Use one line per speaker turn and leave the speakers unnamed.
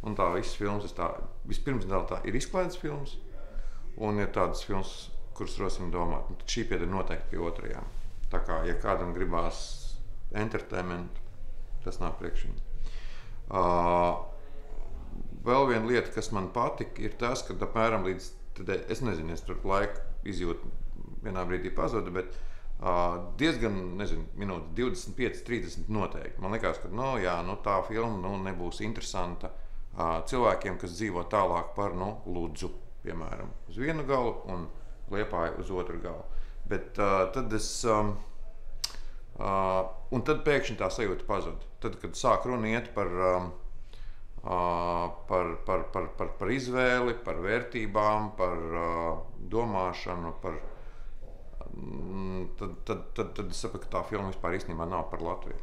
un tā visas filmas, vispirms tā ir izklaides filmas, un ir tādas filmas, kuras rosim domāt, tad šī pieder noteikti pie otrajām. Tā kā, ja kādam gribās entertainment, tas nav priekš viņa. Vēl viena lieta, kas man patika, ir tas, ka apmēram līdz, es nezinu, es tur laiku izjūtu vienā brīdī pazudu, bet diezgan, minūtes 25, 30 noteikti. Man likās, ka tā filma nebūs interesanta cilvēkiem, kas dzīvo tālāk par Ludzu, piemēram, uz vienu galu un Liepāju uz otru galu. Bet tad un tad pēkšņi tā sajūta pazuda. Tad, kad sāk runa iet par izvēli, par vērtībām, par domāšanu, tad es saprotu, ka tā filma vispār īstenībā nav par Latviju.